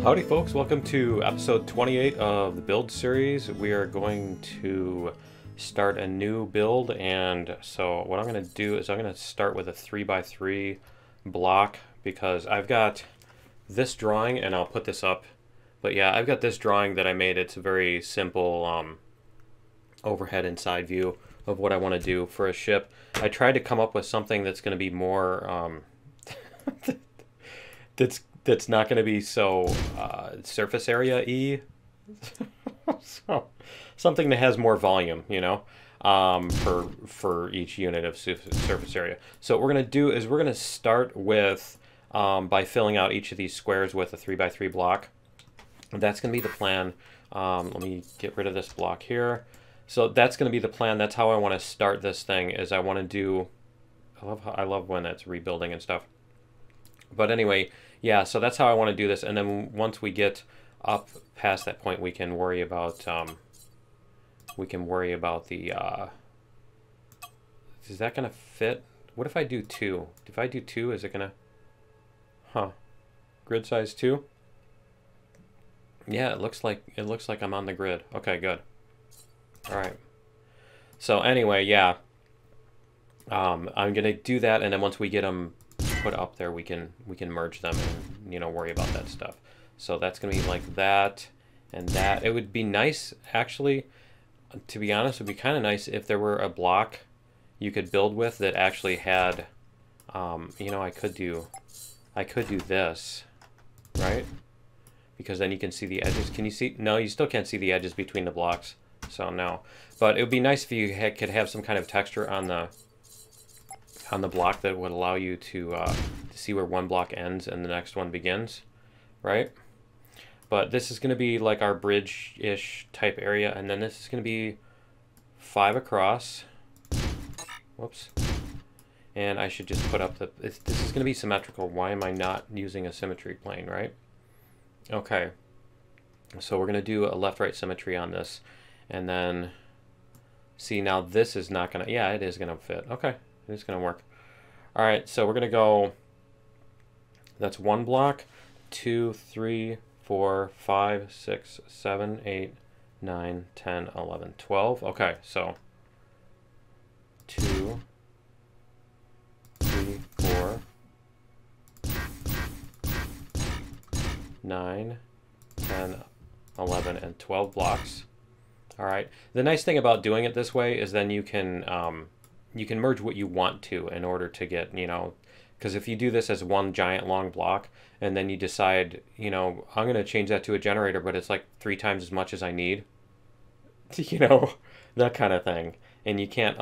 Howdy folks, welcome to episode 28 of the build series. We are going to start a new build, and so what I'm going to do is I'm going to start with a 3x3 block because I've got this drawing, and I'll put this up, but yeah, I've got this drawing that I made. It's a very simple overhead and side view of what I want to do for a ship. I tried to come up with something that's going to be more that's not going to be so surface area-y. So, something that has more volume, you know, for each unit of surface area. So what we're going to do is we're going to start with by filling out each of these squares with a 3x3 block. That's going to be the plan. Let me get rid of this block here. So that's going to be the plan. That's how I want to start this thing. Is I want to do. I love when it's rebuilding and stuff. But anyway, yeah. So that's how I want to do this. And then once we get up past that point, we can worry about the. Is that going to fit? What if I do 2? If I do 2, is it going to? Huh. Grid size 2. Yeah, it looks like I'm on the grid. Okay, good. All right. So anyway, yeah. I'm gonna do that, and then once we get them put up there, we can merge them and, you know, worry about that stuff. So that's gonna be like that and that. It would be nice, actually, to be honest, it would be kind of nice if there were a block you could build with that actually had, you know, I could do this, right? Because then you can see the edges. Can you see? No, you still can't see the edges between the blocks. So no. But it would be nice if you could have some kind of texture on the block that would allow you to see where one block ends and the next one begins, right? But this is going to be like our bridge-ish type area, and then this is going to be 5 across. Whoops. And I should just put up the... This is going to be symmetrical. Why am I not using a symmetry plane, right? Okay. So we're going to do a left-right symmetry on this. And then, see, now this is not going to... Yeah, it is going to fit. Okay. It is going to work. All right. So we're going to go... That's 1 block. 2, 3, 4, 5, 6, 7, 8, 9, 10, 11, 12. Okay. So 2, 3, 4, 9, 10, 11, and 12 blocks. All right. The nice thing about doing it this way is then you can merge what you want to in order to get, you know, because if you do this as one giant long block and then you decide, you know, I'm going to change that to a generator, but it's like 3 times as much as I need, you know, that kind of thing. And you can't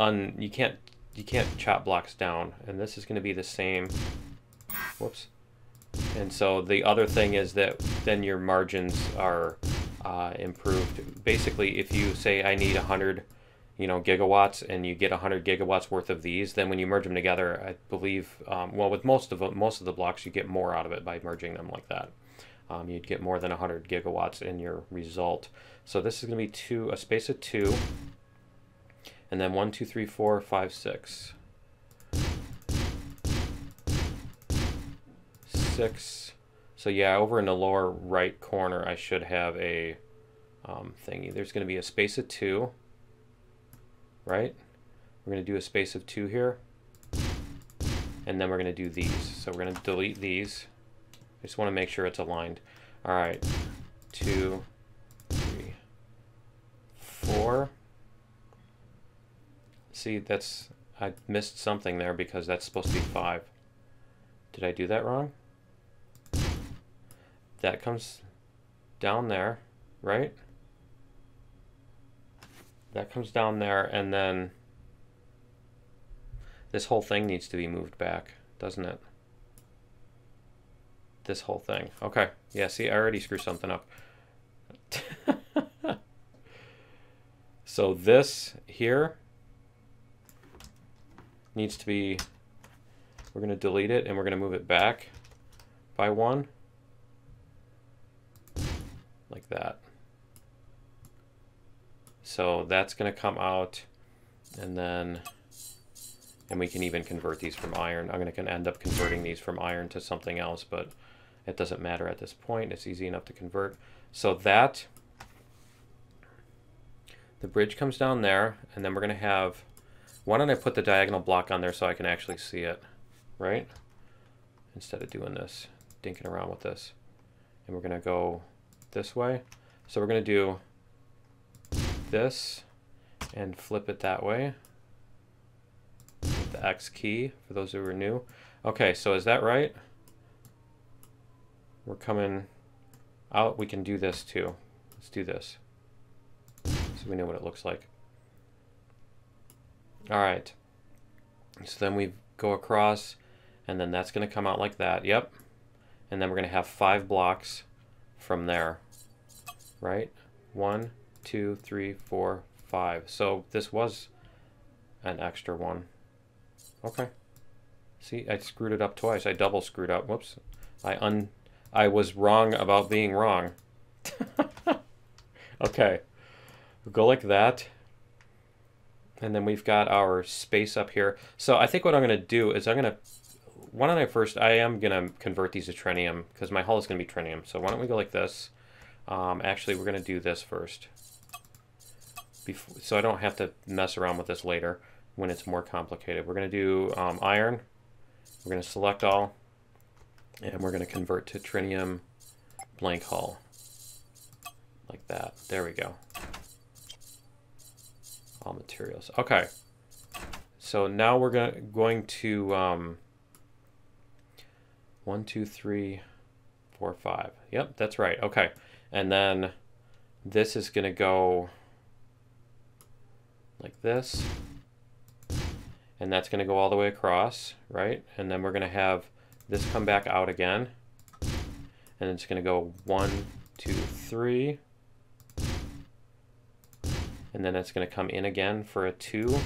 chop blocks down. And this is going to be the same. Whoops. And so the other thing is that then your margins are improved. Basically, if you say I need 100, you know, gigawatts, and you get 100 gigawatts worth of these, then when you merge them together, I believe, well, with most of the blocks, you get more out of it by merging them like that. You'd get more than 100 gigawatts in your result. So this is going to be a space of 2, and then 1, 2, 3, 4, 5, 6. 6. So yeah, over in the lower right corner, I should have a thingy. There's going to be a space of 2, right? We're going to do a space of 2 here, and then we're going to do these. So we're going to delete these. I just want to make sure it's aligned. All right, 2, 3, 4. See, I missed something there because that's supposed to be 5. Did I do that wrong? That comes down there, right? That comes down there, and then this whole thing needs to be moved back, doesn't it? This whole thing. Okay. Yeah, see, I already screwed something up. So this here needs to be, we're going to delete it, and we're going to move it back by 1. Like that. So that's going to come out, and then And we can even convert these from iron. I'm going to end up converting these from iron to something else, but It doesn't matter at this point. It's easy enough to convert. So that, the bridge comes down there, and then we're going to have, why don't I put the diagonal block on there so I can actually see it, right? Instead of doing this, dinking around with this. And we're going to go this way. So we're going to do this and flip it that way. With the X key, for those who are new. Okay, so is that right? We're coming out. We can do this too. Let's do this. So we know what it looks like. All right. So then we go across, and then that's going to come out like that. Yep. And then we're going to have 5 blocks from there. Right? 1, 2, 3, 4, 5. So this was an extra one. Okay. See, I screwed it up twice. I double screwed up. Whoops. I was wrong about being wrong. Okay. We'll go like that. And then we've got our space up here. So I think what I'm going to do is why don't I first, I am going to convert these to trinium because my hull is going to be trinium. So why don't we go like this? Actually, we're going to do this first. So I don't have to mess around with this later when it's more complicated. We're going to do iron. We're going to select all. And we're going to convert to trinium blank hull. Like that. There we go. All materials. Okay. So now we're going to 1, 2, 3, 4, 5. Yep, that's right. Okay. And then this is going to go like this. And that's going to go all the way across, right? And then we're going to have this come back out again. And it's going to go 1, 2, 3. And then it's going to come in again for a 2.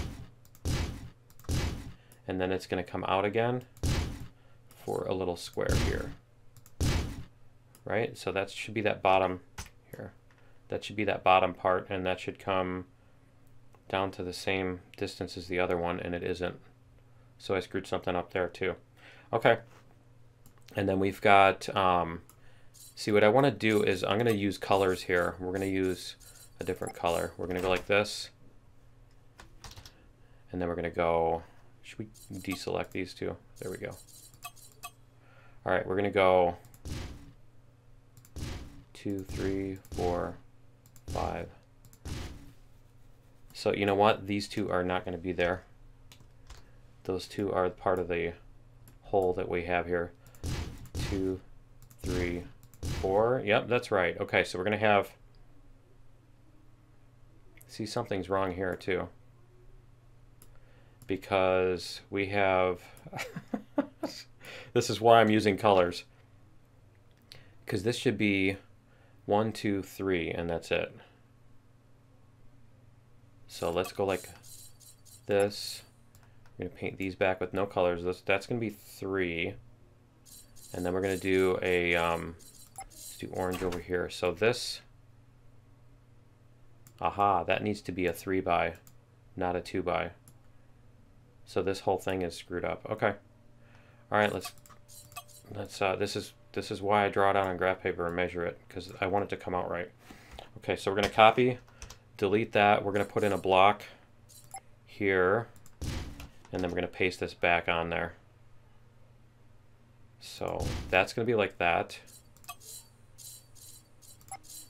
And then it's going to come out again for a little square here. Right? So that should be that bottom here. That should be that bottom part, and that should come down to the same distance as the other one, and it isn't. So I screwed something up there too. Okay. And then we've got, see what I want to do is I'm going to use colors here. We're going to use a different color. We're going to go like this. And then we're going to go, should we deselect these two? There we go. All right, we're going to go 2, 3, 4, 5. So you know what? These two are not going to be there. Those two are part of the hole that we have here. 2, 3, 4. Yep, that's right. Okay, so we're going to have... See, something's wrong here too. Because we have... This is why I'm using colors. Because this should be 1, 2, 3, and that's it. So let's go like this. We're going to paint these back with no colors. That's going to be 3. And then we're going to do a, let's do orange over here. So this, aha, that needs to be a 3 by, not a 2 by. So this whole thing is screwed up. Okay. All right, let's this is why I draw it out on graph paper and measure it, because I want it to come out right. Okay, so we're going to copy, delete that. We're going to put in a block here, and then we're going to paste this back on there. So that's going to be like that.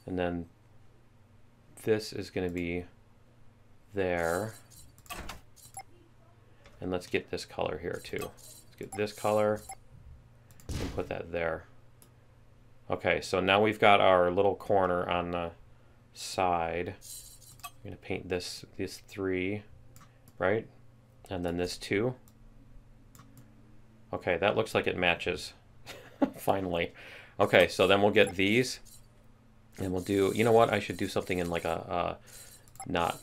And then this is going to be there. And let's get this color here too. Let's get this color and put that there. Okay, so now we've got our little corner on the side. I'm going to paint this 3, right? And then this 2. Okay, that looks like it matches. Finally. Okay, so then we'll get these. And we'll do, you know what? I should do something in like a not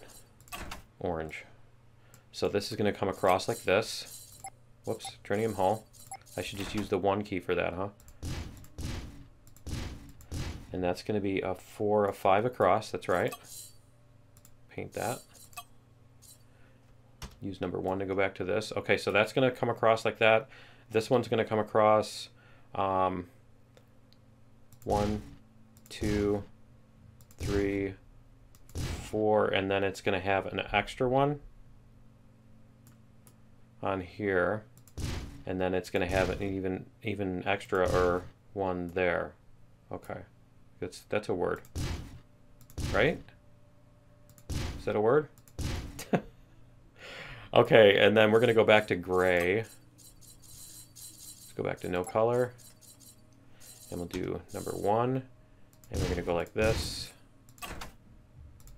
orange. So this is going to come across like this. Whoops, trinium hull. I should just use the 1 key for that, huh? And that's going to be a 4, a 5 across. That's right. Paint that. Use number 1 to go back to this. Okay, so that's going to come across like that. This one's going to come across 1, 2, 3, 4, and then it's going to have an extra one on here, and then it's going to have an even extra or one there. Okay, that's a word, right? Is that a word? Okay, and then we're going to go back to gray. Let's go back to no color. And we'll do number 1. And we're going to go like this.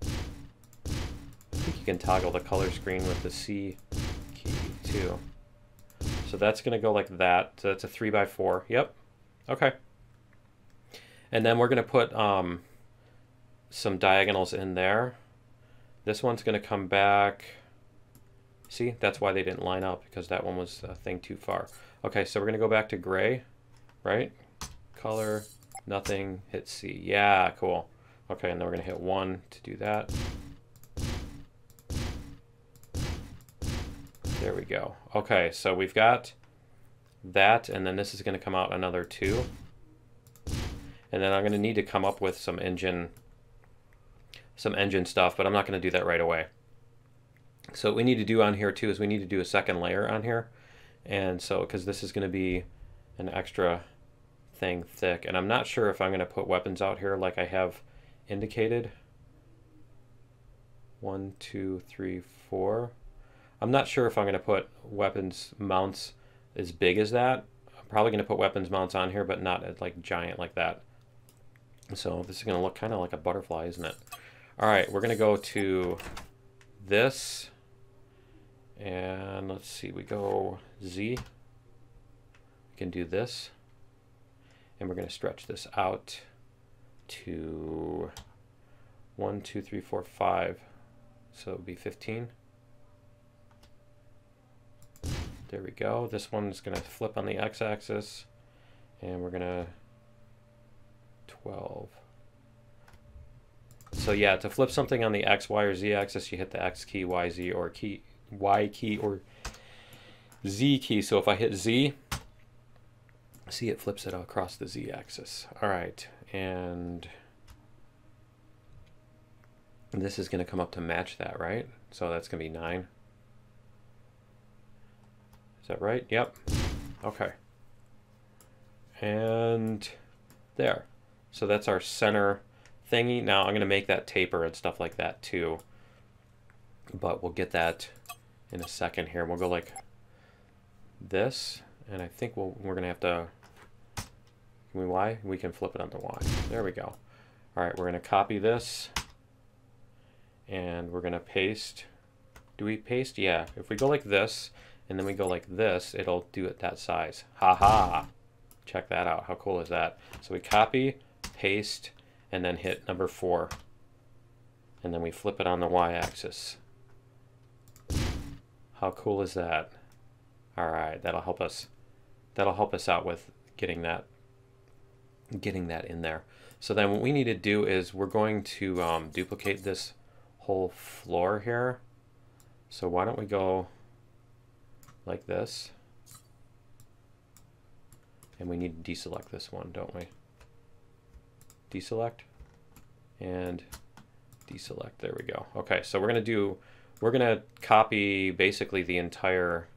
I think you can toggle the color screen with the C key too. So that's going to go like that. So that's a 3x4. Yep. Okay. And then we're going to put some diagonals in there. This one's going to come back. See, that's why they didn't line up, because that one was a thing too far. Okay, so we're going to go back to gray, right? Color, nothing, hit C. Yeah, cool. Okay, and then we're going to hit 1 to do that. There we go. Okay, so we've got that, and then this is going to come out another 2. And then I'm going to need to come up with some engine stuff, but I'm not going to do that right away. So what we need to do on here too is we need to do a second layer on here. And so, because this is going to be an extra thing thick, and I'm not sure if I'm going to put weapons out here like I have indicated. 1, 2, 3, 4. I'm not sure if I'm going to put weapons mounts as big as that. I'm probably going to put weapons mounts on here, but not like giant like that. So this is going to look kind of like a butterfly, isn't it? All right, we're going to go to this, and let's see, we go Z. We can do this, and we're going to stretch this out to 1, 2, 3, 4, 5. So it would be 15. There we go. This one's going to flip on the x-axis, and we're going to 12. So yeah, to flip something on the X, Y, or Z axis, you hit the X key, Y, Z, or Y key, or Z key. So if I hit Z, see, it flips it across the Z axis. All right, and this is going to come up to match that, right? So that's going to be 9. Is that right? Yep. Okay. And there. So that's our center thingy. Now I'm going to make that taper and stuff like that too, but we'll get that in a second here. We'll go like this, and I think we're going to have to, can we Y? We can flip it onto Y. There we go. All right, we're going to copy this, and we're going to paste. Do we paste? Yeah. If we go like this, and then we go like this, it'll do it that size. Ha! Check that out. How cool is that? So we copy, paste, and then hit number 4, and then we flip it on the y-axis. How cool is that? All right, that'll help us out with getting that in there. So then what we need to do is we're going to duplicate this whole floor here. So why don't we go like this, and we need to deselect this one, don't we? Deselect and deselect. There we go. Okay, so we're gonna copy basically the entire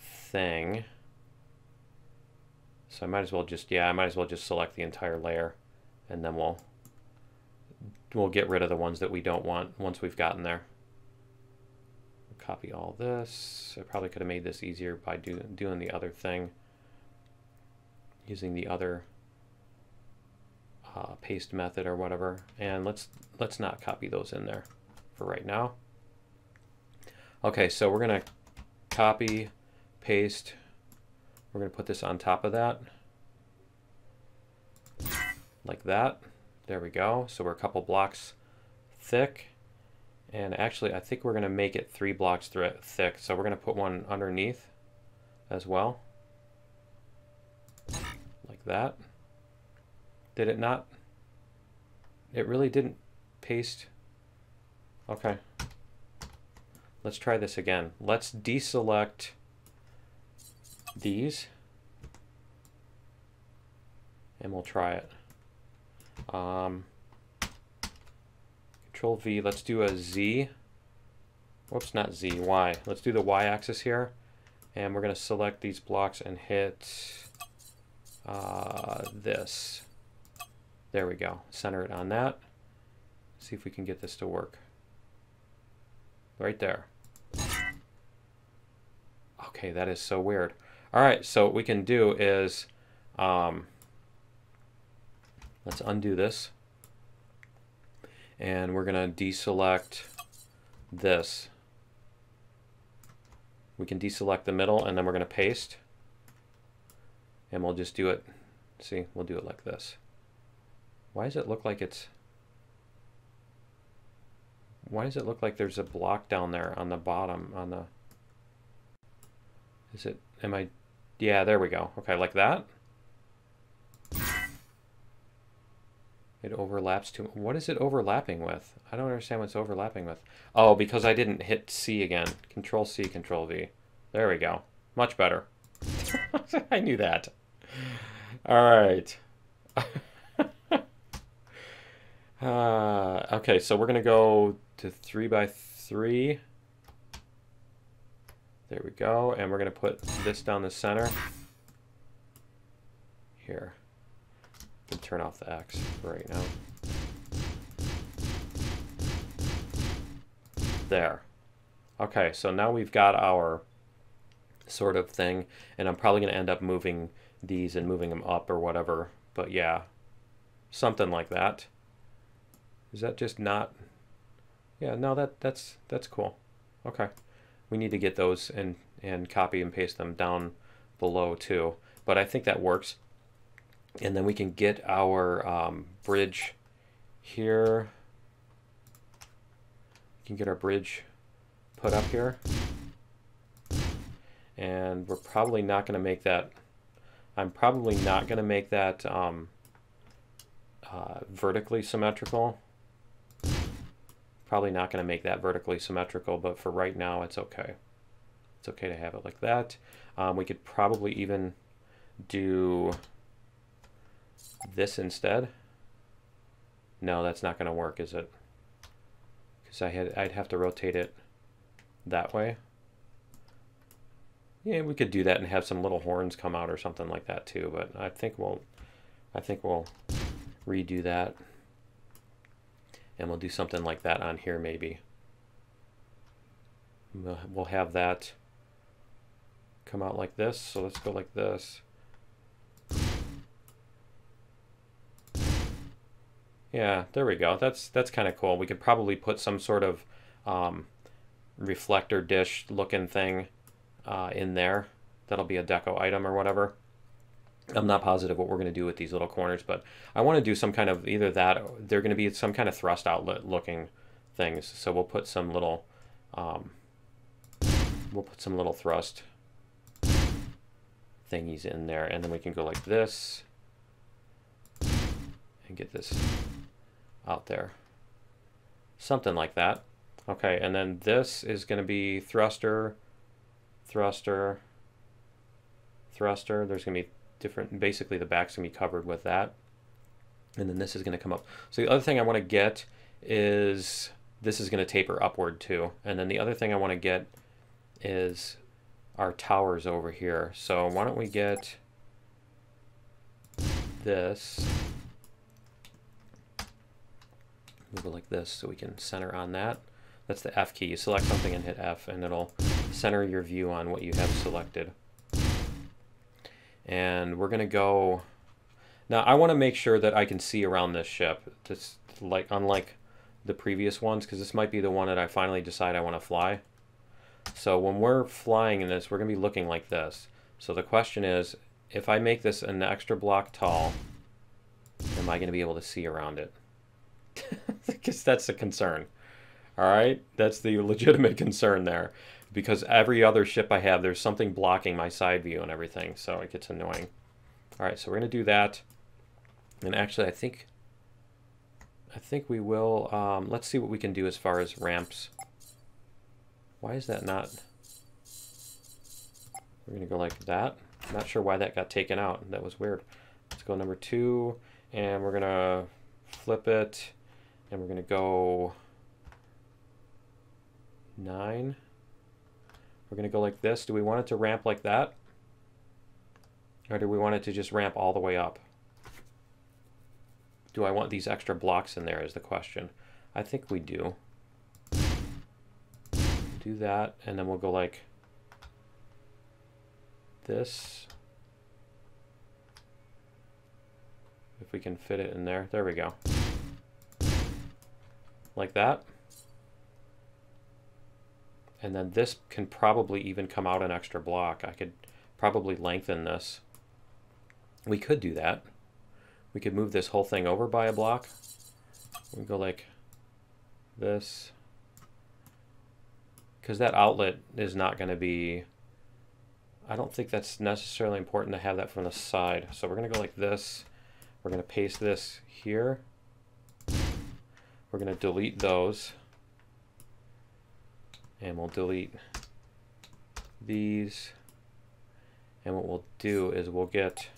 thing. So I might as well just select the entire layer, and then we'll get rid of the ones that we don't want once we've gotten there. Copy all this. I probably could have made this easier by doing the other thing, using the other paste method or whatever. And let's not copy those in there for right now. Okay, so we're gonna copy, paste. We're gonna put this on top of that, like that. There we go. So we're a couple blocks thick. And actually, I think we're going to make it 3 blocks thick. So we're going to put one underneath as well. Like that. Did it not? It really didn't paste. Okay. Let's try this again. Let's deselect these. And we'll try it. Control V, let's do a Z. Whoops, not Z, Y. Let's do the Y axis here. And we're going to select these blocks and hit this. There we go. Center it on that. See if we can get this to work. Right there. Okay, that is so weird. All right, so what we can do is, let's undo this. And we're going to deselect this. We can deselect the middle, and then we're going to paste. And we'll just do it. See, we'll do it like this. Why does it look like it's... Why does it look like there's a block down there on the bottom, on the... Is it... Am I... Yeah, there we go. Okay, like that. It overlaps too... What is it overlapping with? I don't understand what it's overlapping with. Oh, because I didn't hit C again. Control C, Control V. There we go. Much better. I knew that. All right. Okay, so we're going to go to 3x3. There we go. And we're going to put this down the center. Here. Can turn off the X for right now. There. Okay, so now we've got our sort of thing, and I'm probably going to end up moving these and moving them up or whatever, but yeah, something like that. Is that just not... Yeah, no, that's cool. Okay. We need to get those and copy and paste them down below too, but I think that works. And then we can get our bridge here. We can get our bridge put up here. And we're probably not going to make that... I'm probably not going to make that vertically symmetrical. Probably not going to make that vertically symmetrical, but for right now it's okay. It's okay to have it like that. We could probably even do this instead. No, that's not going to work, is it? Because I'd have to rotate it that way. Yeah, we could do that and have some little horns come out or something like that too, but I think we'll redo that. And we'll do something like that on here maybe. We'll have that come out like this. So let's go like this. Yeah, there we go. That's kind of cool. We could probably put some sort of reflector dish looking thing in there. That'll be a deco item or whatever. I'm not positive what we're going to do with these little corners, but I want to do some kind of either that, or they're going to be some kind of thrust outlet looking things. So we'll put some little thrust thingies in there, and then we can go like this and get this out there. Something like that. Okay, and then this is going to be thruster, thruster, thruster. There's going to be different, basically the back's going to be covered with that. And then this is going to come up. So the other thing I want to get is, this is going to taper upward too. And then the other thing I want to get is our towers over here. So why don't we get this, move it like this so we can center on that. That's the F key. You select something and hit F, and it'll center your view on what you have selected. And we're going to go... Now, I want to make sure that I can see around this ship. This, like, unlike the previous ones, because this might be the one that I finally decide I want to fly. So when we're flying in this, we're going to be looking like this. So the question is, if I make this an extra block tall, am I going to be able to see around it? Because that's a concern. All right? That's the legitimate concern there. Because every other ship I have, there's something blocking my side view and everything, so it gets annoying. All right, so we're going to do that. And actually, I think we will... let's see what we can do as far as ramps. Why is that not... We're going to go like that. I'm not sure why that got taken out. That was weird. Let's go number 2, and we're going to flip it, and we're going to go 9. We're going to go like this. Do we want it to ramp like that? Or do we want it to just ramp all the way up? Do I want these extra blocks in there is the question. I think we do. Do that, and then we'll go like this. If we can fit it in there. There we go. Like that. And then this can probably even come out an extra block. I could probably lengthen this. We could do that. We could move this whole thing over by a block. We go like this. Because that outlet is not going to be... I don't think that's necessarily important to have that from the side. So we're going to go like this. We're going to paste this here. We're going to delete those. And we'll delete these. And what we'll do is we'll get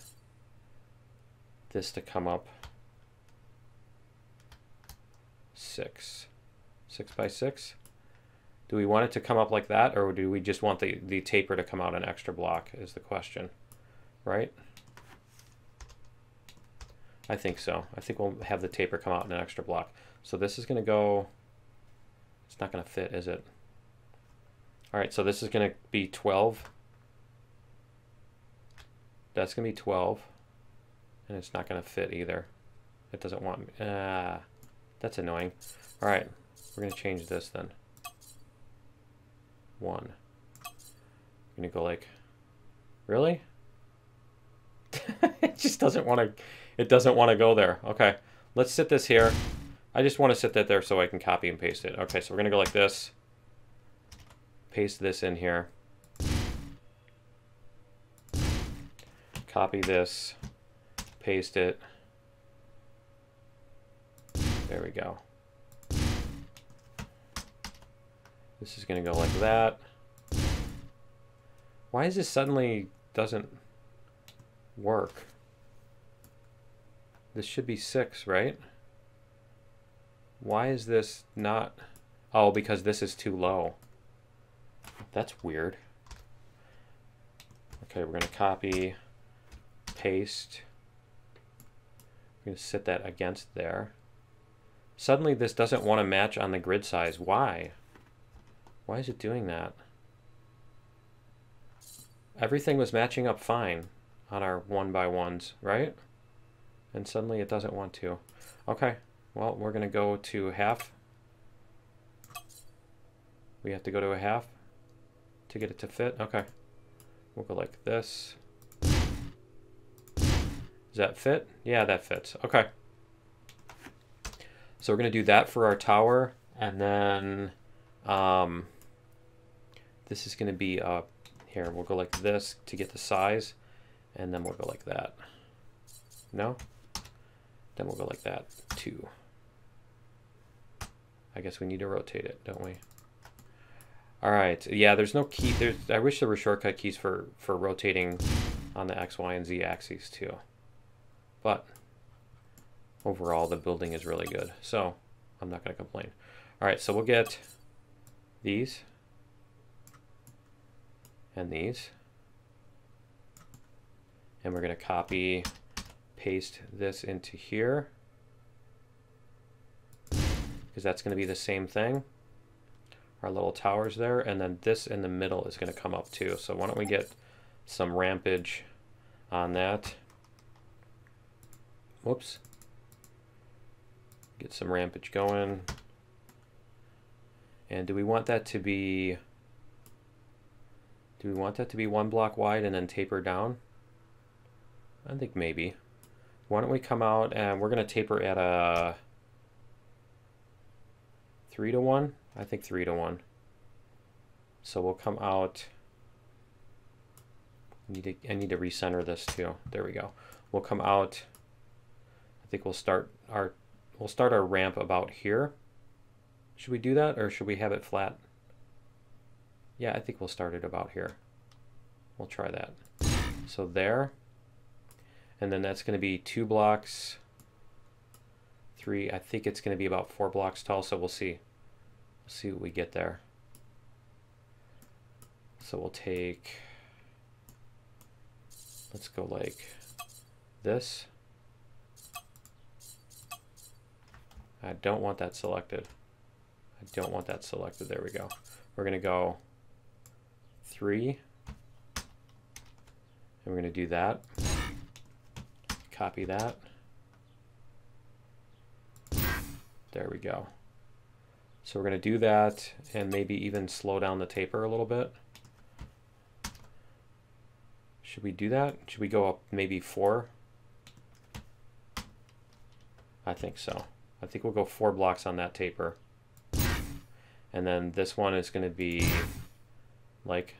this to come up 6 by 6. Do we want it to come up like that, or do we just want the taper to come out an extra block is the question, right? I think so. I think we'll have the taper come out in an extra block. So this is going to go, it's not going to fit, is it? All right, so this is going to be 12. That's going to be 12. And it's not going to fit either. It doesn't want me. That's annoying. All right, we're going to change this then. 1. I'm going to go like, really? It just doesn't want to, it doesn't want to go there. Okay, let's sit this here. I just want to sit that there so I can copy and paste it. Okay, so we're going to go like this. Paste this in here. Copy this. Paste it. There we go. This is going to go like that. Why is this suddenly doesn't work? This should be 6, right? Why is this not? Oh, because this is too low. That's weird. Okay, we're going to copy, paste. We're going to sit that against there. Suddenly this doesn't want to match on the grid size. Why? Why is it doing that? Everything was matching up fine on our 1x1s, right? And suddenly it doesn't want to. Okay, well, we're going to go to half. We have to go to a half to get it to fit. Okay, we'll go like this. Does that fit? Yeah, that fits. Okay. So we're going to do that for our tower, and then this is going to be here. We'll go like this to get the size, and then we'll go like that. No? Then we'll go like that too. I guess we need to rotate it, don't we? All right. Yeah, there's no key. I wish there were shortcut keys for rotating on the X, Y, and Z axes too. But overall, the building is really good, so I'm not going to complain. All right, so we'll get these and these, and we're going to copy, paste this into here, because that's going to be the same thing. Our little towers there, and then this in the middle is going to come up too. So why don't we get some rampage on that? Whoops. Get some rampage going. And do we want that to be 1 block wide and then taper down? I think maybe. Why don't we come out and we're going to taper at a 3-to-1? I think 3-to-1. So we'll come out. I need to recenter this too. There we go. We'll come out. I think we'll start our ramp about here. Should we do that, or should we have it flat? Yeah, I think we'll start it about here. We'll try that. So there. And then that's going to be 2 blocks, 3. I think it's going to be about 4 blocks tall, so we'll see. We'll see what we get there. So we'll take, let's go like this. I don't want that selected. I don't want that selected. There we go. We're going to go 3. And we're going to do that. Copy that. There we go. So we're going to do that and maybe even slow down the taper a little bit. Should we do that? Should we go up maybe 4? I think so. I think we'll go 4 blocks on that taper. And then this one is going to be like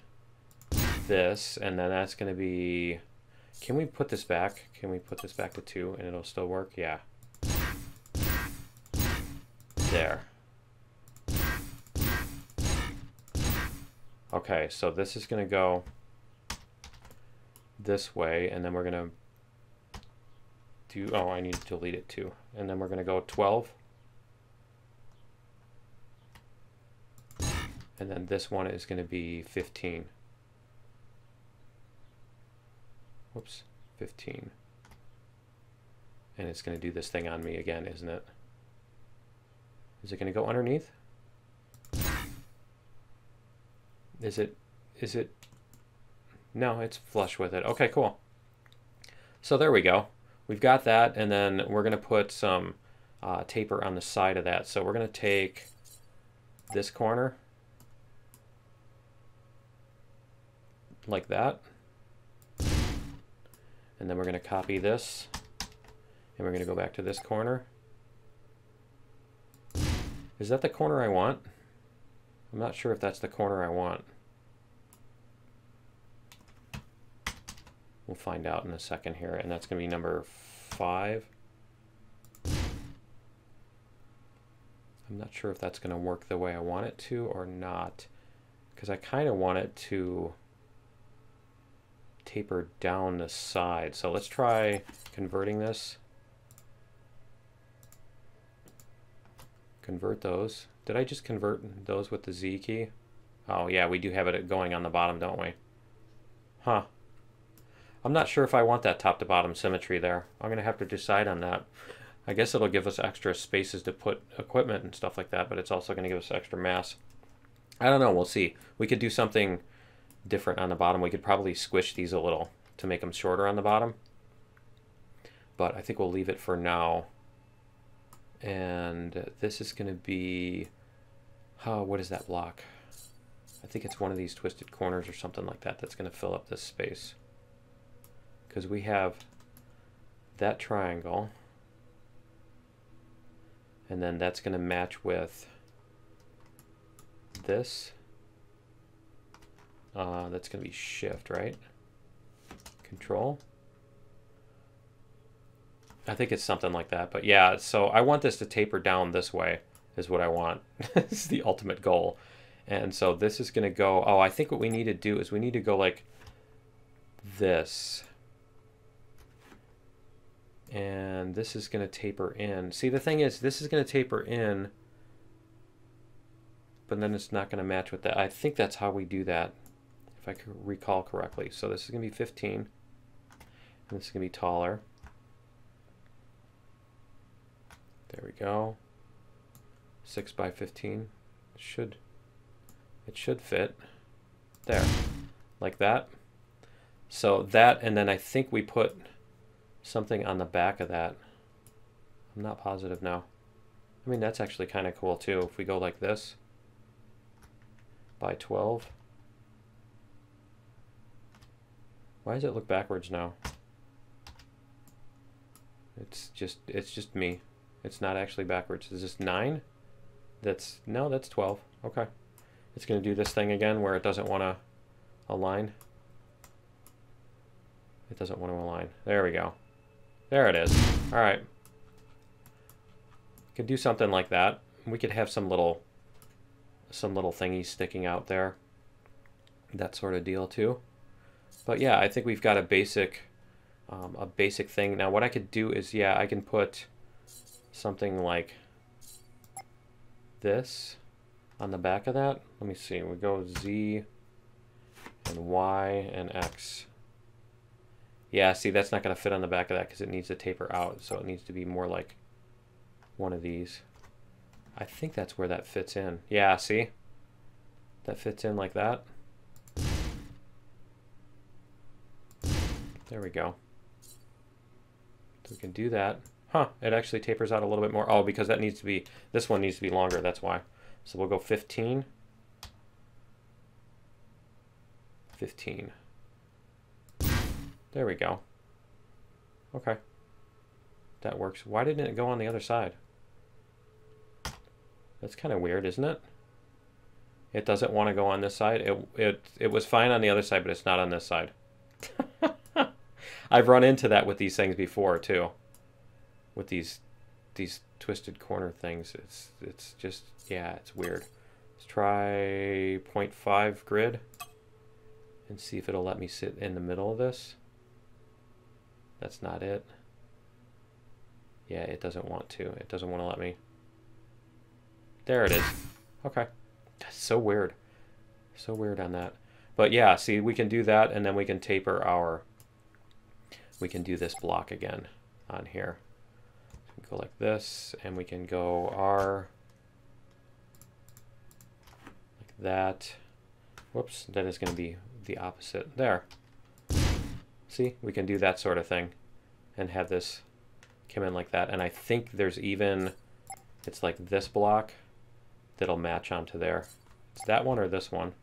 this, and then that's going to be, can we put this back? Can we put this back to 2 and it'll still work? Yeah. There. Okay, so this is going to go this way, and then we're going to do, oh, I need to delete it too. And then we're going to go 12. And then this one is going to be 15. Whoops, 15. And it's going to do this thing on me again, isn't it? Is it going to go underneath? Is it? No, it's flush with it. Okay, cool. So there we go. We've got that, and then we're going to put some taper on the side of that. So we're going to take this corner like that, and then we're going to copy this, and we're going to go back to this corner. Is that the corner I want? I'm not sure if that's the corner I want. We'll find out in a second here, and that's going to be number 5. I'm not sure if that's going to work the way I want it to or not, because I kind of want it to taper down the side. So let's try converting this. Convert those. Did I just convert those with the Z key? Oh yeah, we do have it going on the bottom, don't we? Huh. I'm not sure if I want that top to bottom symmetry there. I'm gonna have to decide on that. I guess it'll give us extra spaces to put equipment and stuff like that, but it's also gonna give us extra mass. I don't know, we'll see. We could do something different on the bottom. We could probably squish these a little to make them shorter on the bottom. But I think we'll leave it for now. And this is going to be, oh, what is that block? I think it's one of these twisted corners or something like that that's going to fill up this space. Because we have that triangle. And then that's going to match with this. That's going to be shift, right? Control. I think it's something like that, but yeah, so I want this to taper down this way is what I want. This is the ultimate goal. And so this is going to go, oh, I think what we need to do is we need to go like this. And this is going to taper in. See, the thing is, this is going to taper in, but then it's not going to match with that. I think that's how we do that, if I can recall correctly. So this is going to be 15, and this is going to be taller. There we go. 6 by 15. It should fit. There. Like that. So that, and then I think we put something on the back of that. I'm not positive now. I mean, that's actually kind of cool too. If we go like this. By 12. Why does it look backwards now? It's just me. It's not actually backwards. Is this 9? No, that's 12. Okay. It's going to do this thing again where it doesn't want to align. It doesn't want to align. There we go. There it is. All right. Could do something like that. We could have some little thingies sticking out there. That sort of deal too. But yeah, I think we've got a basic thing. Now what I could do is, yeah, I can put something like this on the back of that. Let me see. We go Z and Y and X. Yeah, see, that's not going to fit on the back of that because it needs to taper out. So it needs to be more like one of these. I think that's where that fits in. Yeah, see? That fits in like that. There we go. So we can do that. Huh, it actually tapers out a little bit more. Oh, because that needs to be, this one needs to be longer, that's why. So we'll go 15. 15. There we go. Okay. That works. Why didn't it go on the other side? That's kind of weird, isn't it? It doesn't want to go on this side. It was fine on the other side, but it's not on this side. I've run into that with these things before too. With these twisted corner things. It's just, yeah, it's weird. Let's try 0.5 grid and see if it'll let me sit in the middle of this. That's not it. Yeah, it doesn't want to. It doesn't want to let me. There it is. Okay. That's so weird. So weird on that. But yeah, see, we can do that, and then we can taper our... We can do this block again on here. We can go like this, and we can go R... like that. Whoops, that is going to be the opposite. There. See, we can do that sort of thing and have this come in like that. And I think there's even... It's like this block that'll match onto there. It's that one or this one.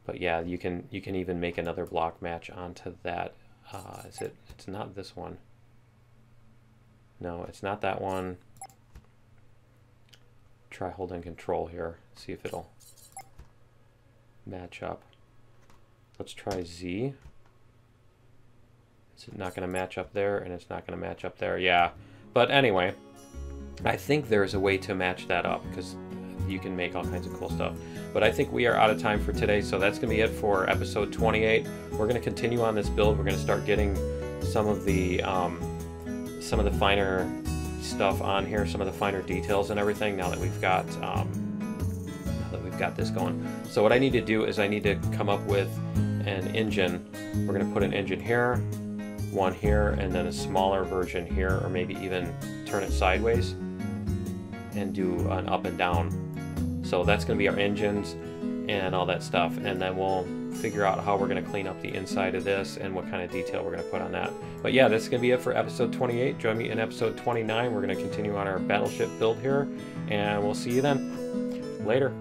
But yeah, you can even make another block match onto that. Is it? It's not this one. No, it's not that one. Try holding control here. See if it'll match up. Let's try Z. Is it not going to match up there? And it's not going to match up there. Yeah. But anyway, I think there's a way to match that up because you can make all kinds of cool stuff. But I think we are out of time for today, so that's going to be it for episode 28. We're going to continue on this build. We're going to start getting some of the finer stuff on here, some of the finer details and everything. Now that we've got this going. So what I need to do is I need to come up with an engine. We're going to put an engine here, one here, and then a smaller version here, or maybe even turn it sideways and do an up and down. So that's going to be our engines and all that stuff, and then we'll figure out how we're going to clean up the inside of this and what kind of detail we're going to put on that. But yeah, this is going to be it for episode 28. Join me in episode 29. We're going to continue on our Battleship build here, and we'll see you then. Later.